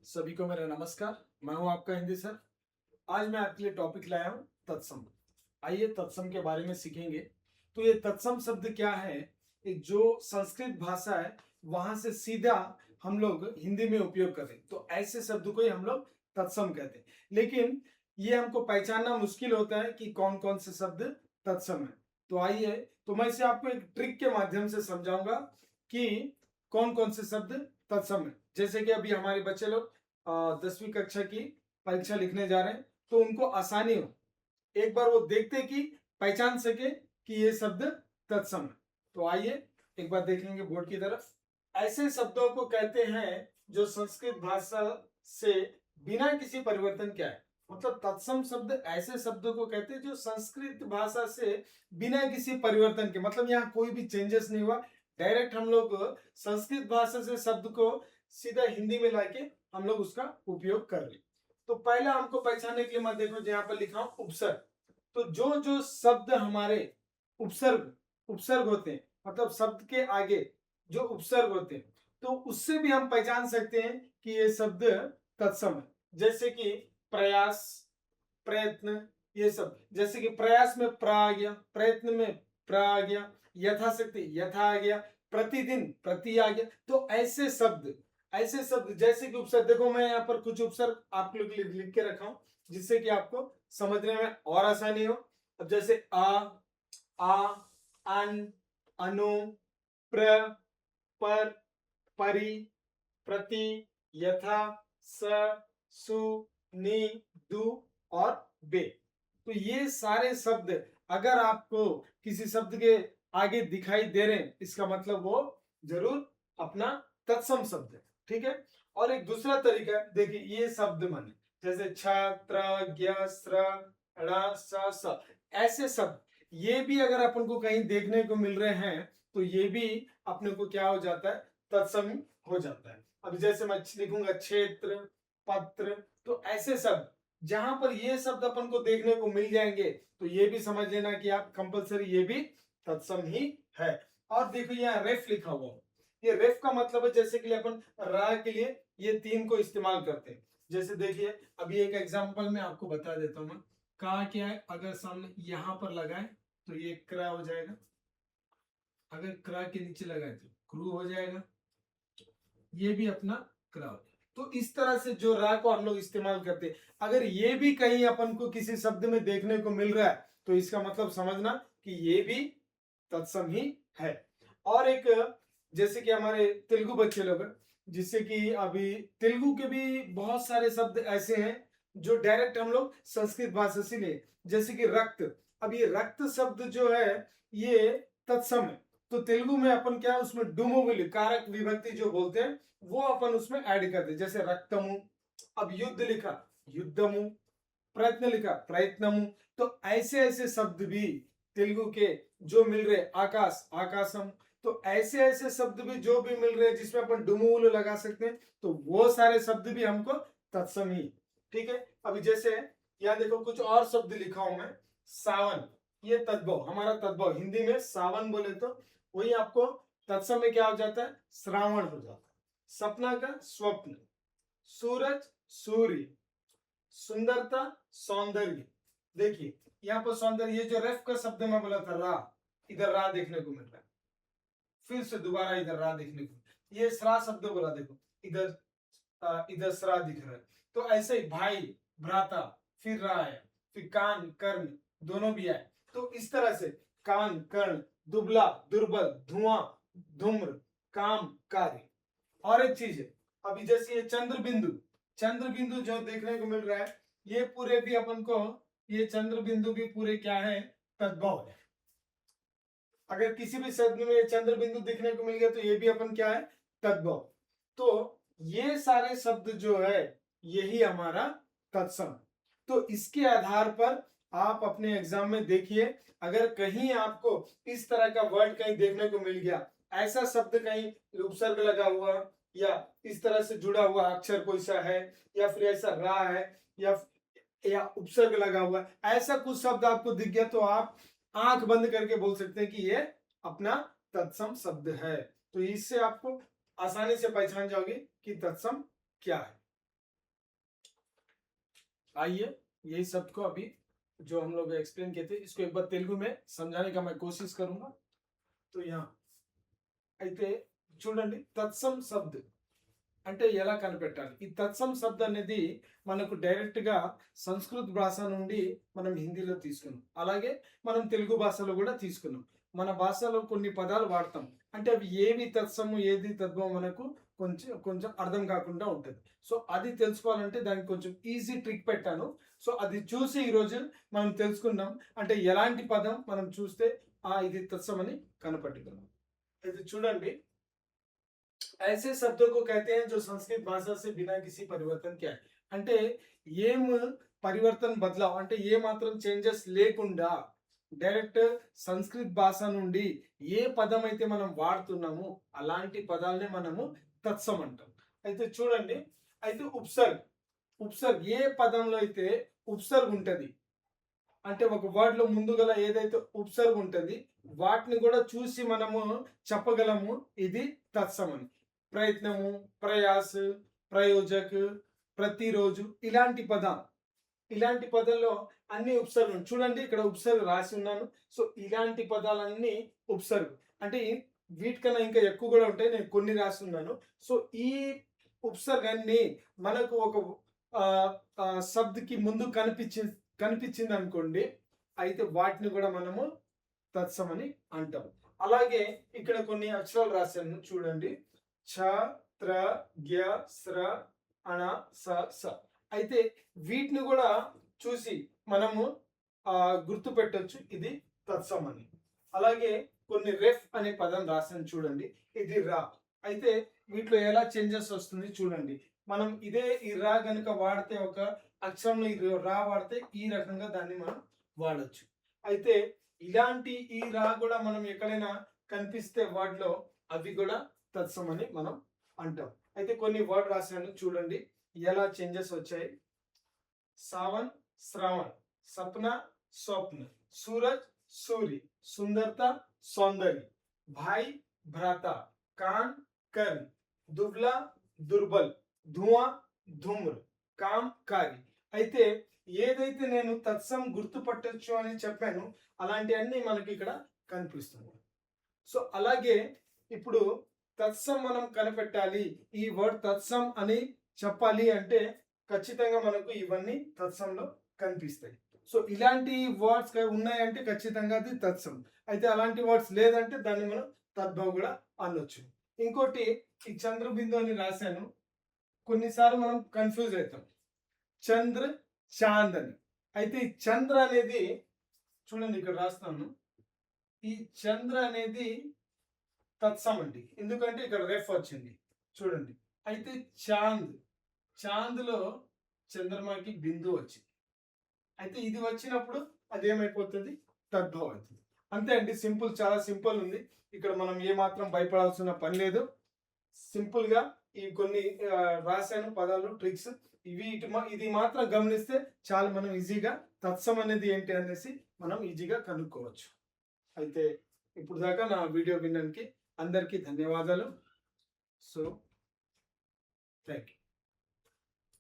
सभी को मेरा नमस्कार। मैं हूं आपका हिंदी सर। आज मैं आपके लिए टॉपिक लाया हूं तत्सम। आइए तत्सम के बारे में सीखेंगे। तो ये तत्सम शब्द क्या है? ये जो संस्कृत भाषा है वहां से सीधा हम लोग हिंदी में उपयोग करते हैं, तो ऐसे शब्द को ही हम लोग तत्सम कहते हैं। लेकिन ये हमको पहचानना मुश्किल होता है कि कौन कौन से शब्द तत्सम है। तो आइए, तो मैं इसे आपको एक ट्रिक के माध्यम से समझाऊंगा कि कौन कौन से शब्द तत्सम है। जैसे कि अभी हमारे बच्चे लोग 10वीं कक्षा की परीक्षा लिखने जा रहे हैं, तो उनको आसानी हो, एक बार वो देखते कि पहचान सके कि ये शब्द तत्सम है। तो आइए एक बार देखेंगे बोर्ड की तरफ। ऐसे शब्दों को कहते हैं जो संस्कृत भाषा से बिना किसी परिवर्तन के आए। मतलब तत्सम शब्द ऐसे शब्दों को कहते हैं जो संस्कृत भाषा से बिना किसी परिवर्तन के, मतलब यहाँ कोई भी चेंजेस नहीं हुआ, डायरेक्ट हम लोग संस्कृत भाषा से शब्द को सीधा हिंदी में लाके हम लोग उसका उपयोग कर रहे। तो पहला हमको पहचानने के लिए मैं देखो यहाँ पर लिखा हूं उपसर्ग। तो जो जो शब्द हमारे उपसर्ग उपसर्ग होते हैं, मतलब शब्द के आगे जो उपसर्ग होते हैं, तो उससे भी हम पहचान सकते हैं कि ये शब्द तत्सम है। जैसे कि प्रयास, प्रयत्न, ये सब। जैसे कि प्रयास में प्र आ गया, प्रयत्न में प्र आ गया, यथाशक्ति यथा आ गया, प्रतिदिन प्रति आ गया। तो ऐसे शब्द जैसे कि उपसर्ग, देखो मैं यहाँ पर कुछ उपसर्ग आप लोग लिख के रखा हूं जिससे कि आपको समझने में और आसानी हो। अब जैसे आ, अन, अनु, प्र, पर, परि, प्रति, यथा, स, सु, नि, दु और बे। तो ये सारे शब्द अगर आपको किसी शब्द के आगे दिखाई दे रहे हैं, इसका मतलब वो जरूर अपना तत्सम शब्द है। ठीक है। और एक दूसरा तरीका है, देखिए ये शब्द माने जैसे छात्र, ज्ञ, स, ऐसे शब्द, ये भी अगर अपन को कहीं देखने को मिल रहे हैं तो ये भी अपने को क्या हो जाता है, तत्सम हो जाता है। अब जैसे मैं लिखूंगा क्षेत्र, पत्र, तो ऐसे शब्द जहां पर ये शब्द अपन को देखने को मिल जाएंगे तो ये भी समझ लेना कि आप कंपलसरी ये भी तत्सम ही है। और देखो यहाँ रेफ लिखा हुआ है। ये रेफ का मतलब है, जैसे कि अपन रा के लिए ये तीन को इस्तेमाल करते हैं। जैसे देखिए अभी एक एग्जांपल में आपको बता देता हूं मैं। का क्या है, अगर सामने यहां पर लगाए तो ये क्रा हो जाएगा, अगर क्रा के नीचे लगाए तो क्रू हो जाएगा, ये भी अपना क्रा हो जाएगा। तो इस तरह से जो रा को हम लोग इस्तेमाल करते हैं, अगर ये भी कहीं अपन को किसी शब्द में देखने को मिल रहा है तो इसका मतलब समझना कि ये भी तत्सम ही है। और एक, जैसे कि हमारे तेलुगु बच्चे लोग हैं, जिससे कि अभी तेलुगु के भी बहुत सारे शब्द ऐसे हैं जो डायरेक्ट हम लोग संस्कृत भाषा से लिए। जैसे कि रक्त, अब ये रक्त शब्द जो है ये तत्सम है। तो तेलुगु में अपन क्या, उसमें डुमोबिल कारक विभक्ति जो बोलते हैं वो अपन उसमें ऐड कर दे, जैसे रक्तमु। अब युद्ध लिखा, युद्धमु। प्रयत्न लिखा, प्रयत्नमु। तो ऐसे ऐसे शब्द भी तेलुगु के जो मिल रहे, आकाश, आकाशम। तो ऐसे ऐसे शब्द भी जो भी मिल रहे हैं जिसमें अपन डुमुल लगा सकते हैं, तो वो सारे शब्द भी हमको तत्सम ही। ठीक है। अभी जैसे यहाँ देखो कुछ और शब्द लिखा हूं मैं, सावन, ये तद्भव, हमारा तद्भव हिंदी में सावन बोले तो वही आपको तत्सम में क्या हो जाता है, श्रावण हो जाता है। सपना का स्वप्न, सूरज, सूर्य, सुंदरता, सौंदर्य। देखिए यहाँ पर सौंदर्य, ये जो रेफ का शब्द मैं बोला था रा, इधर रा देखने को मिल रहा है, फिर से दोबारा इधर रा देखने को, ये श्रा शब्द बोला, देखो इधर इधर श्रा दिख रहा है। तो ऐसे ही भाई, भ्राता, फिर रा है, फिर कान, कर्ण, दोनों भी आए। तो इस तरह से कान, कर्ण, दुबला, दुर्बल, धुआं, धूम्र, काम, कार्य। और एक चीज है, अभी जैसे ये चंद्र बिंदु, चंद्र बिंदु जो देखने को मिल रहा है, ये पूरे भी अपन को, ये चंद्र बिंदु भी पूरे क्या है, तद्भव है। अगर किसी भी शब्द में ये चंद्र बिंदु देखने को मिल गया तो ये भी अपन क्या है, तद्भव। तो ये सारे शब्द जो है यही हमारा तत्सम। तो इसके आधार पर आप अपने एग्जाम में देखिए, अगर कहीं आपको इस तरह का वर्ड कहीं देखने को मिल गया, ऐसा शब्द कहीं उपसर्ग लगा हुआ या इस तरह से जुड़ा हुआ अक्षर कोई सा है, या फिर ऐसा रा है, या उपसर्ग लगा हुआ है, ऐसा कुछ शब्द आपको दिख गया तो आप आंख बंद करके बोल सकते हैं कि ये अपना तत्सम शब्द है। तो इससे आपको आसानी से पहचान जाओगे कि तत्सम क्या है। आइए यही शब्द को अभी जो हम लोग एक्सप्लेन किए थे इसको एक बार तेलुगु में समझाने का मैं कोशिश करूंगा. तो यहाँ అయితే చూడండి తత్సం శబ్ద్ అంటే ఎలా కనిపెట్టాలి. ఈ తత్సం శబ్ద్ అనేది మనకు డైరెక్ట్ గా సంస్కృత భాష నుండి మనం హిందీలో తీసుకున్నాం, అలాగే మనం తెలుగు భాషలో కూడా తీసుకున్నాం. మన భాషలో కొన్ని పదాలు వాడతాం, అంటే అవి ఏవి తత్సము ఏది తద్భవం మనకు కొంచెం కొంచెం అర్థం కాకుండా ఉంటుంది. సో అది తెలుసుకోవాలంటే దానికి కొంచెం ఈజీ ట్రిక్ పెట్టాను. సో అది చూసి ఈరోజు మనం తెలుసుకున్నాం, అంటే ఎలాంటి పదం మనం చూస్తే ఇది తత్సం అని కనపట్టుకున్నాం. ఇది చూడండి, ऐसे शब्दों को कहते हैं जो संस्कृत भाषा से बिना किसी परिवर्तन के आए. అంటే ఏం పరివర్తన బదలావ్ అంటే ఏ మాత్రం చేంజెస్ లేకుండా డైరెక్ట్ సంస్కృత్ భాష నుండి ఏ పదం అయితే మనం వాడుతున్నామో అలాంటి పదాలనే మనము తత్సం అంటాం. అయితే చూడండి, అయితే ఉపసర్గ్ ఏ పదంలో అయితే ఉపసర్గ్ ఉంటది, అంటే ఒక వర్డ్ లో ముందు గల ఏదైతే ఉపసర్గ్ ఉంటది వాటిని కూడా చూసి మనము చెప్పగలము ఇది తత్సం అని. ప్రయత్నము, ప్రయాస్, ప్రయోజక్, ప్రతిరోజు ఇలాంటి పదాల్లో అన్ని ఉపసర్గలు చూడండి. ఇక్కడ ఉపసర్గ రాసి ఉన్నాను. సో ఇలాంటి పదాలన్నీ ఉపసర్గ, అంటే వీటికన్నా ఇంకా ఎక్కువ కూడా ఉంటాయి, నేను కొన్ని రాసి ఉన్నాను. సో ఈ ఉపసర్గాన్ని మనకు ఒక శబ్దకి ముందు కనిపించింది అనుకోండి, అయితే వాటిని కూడా మనము తత్సం అని అంటాం. అలాగే ఇక్కడ కొన్ని అక్షరాలు రాశాను చూడండి, ఛ, త్ర, గ్య, స్ర, అణ, స, స. అయితే వీటిని కూడా చూసి మనము గుర్తు పెట్టొచ్చు ఇది తత్సం అని. అలాగే కొన్ని రెఫ్ అనే పదం రాశాను చూడండి, ఇది రా. అయితే వీటిలో ఎలా చేంజెస్ వస్తుంది చూడండి. మనం ఇదే ఈ రా గనుక వాడితే, ఒక అక్షరంలో ఈ రా వాడితే ఈ రకంగా దాన్ని మనం వాడచ్చు. అయితే ఇలాంటి ఈ రా కూడా మనం ఎక్కడైనా కనిపిస్తే వాటిలో అవి కూడా తత్సం అని మనం అంటాం. అయితే కొన్ని వర్డ్ రాశాను చూడండి ఎలా చేంజెస్ వచ్చాయి. సావన్, శ్రావణ్, సప్న, స్వప్న, సూరజ్, సూరి, సుందరత, సౌందర్య, భాయ్, భ్రాత, కాన్, కర్ణ, దుబ్లా, దుర్బల్, ధువా, ధూమ్ర, కామ్, కారి. అయితే ఏదైతే నేను తత్సం గుర్తుపట్టొచ్చు అని చెప్పాను అలాంటివన్నీ మనకి ఇక్కడ కనిపిస్తుంది. సో అలాగే ఇప్పుడు తత్సం మనం కనిపెట్టాలి, ఈ వర్డ్ తత్సం అని చెప్పాలి అంటే ఖచ్చితంగా మనకు ఇవన్నీ తత్సంలో కనిపిస్తాయి. సో ఇలాంటి వర్డ్స్ ఉన్నాయంటే ఖచ్చితంగా అది తత్సం. అయితే అలాంటి వర్డ్స్ లేదంటే దాన్ని మనం తద్భవం కూడా అనొచ్చు. ఇంకోటి ఈ చంద్రబిందు అని రాశాను, కొన్నిసార్లు మనం కన్ఫ్యూజ్ అవుతాం, చంద్ర, చాంద్ అని. అయితే ఈ చంద్ర అనేది చూడండి ఇక్కడ రాస్తాను, ఈ చంద్ర అనేది తత్సం అండి, ఎందుకంటే ఇక్కడ రెఫ్ వచ్చింది చూడండి. అయితే చాంద్లో చంద్రమాకి బిందు వచ్చింది, అయితే ఇది వచ్చినప్పుడు అదేమైపోతుంది తద్భవం అవుతుంది. అంతే అండి, సింపుల్, చాలా సింపుల్ ఉంది. ఇక్కడ మనం ఏ మాత్రం భయపడాల్సిన పని లేదు. సింపుల్ గా ఈ కొన్ని రాశాను పదాలు, ట్రిక్స్, ఇది మాత్రం గమనిస్తే చాలు, మనం ఈజీగా తత్సం అనేది ఏంటి అనేసి మనం ఈజీగా కనుక్కోవచ్చు. అయితే ఇప్పుడు దాకా నా వీడియో వినడానికి అందరికీ ధన్యవాదాలు. So thank you.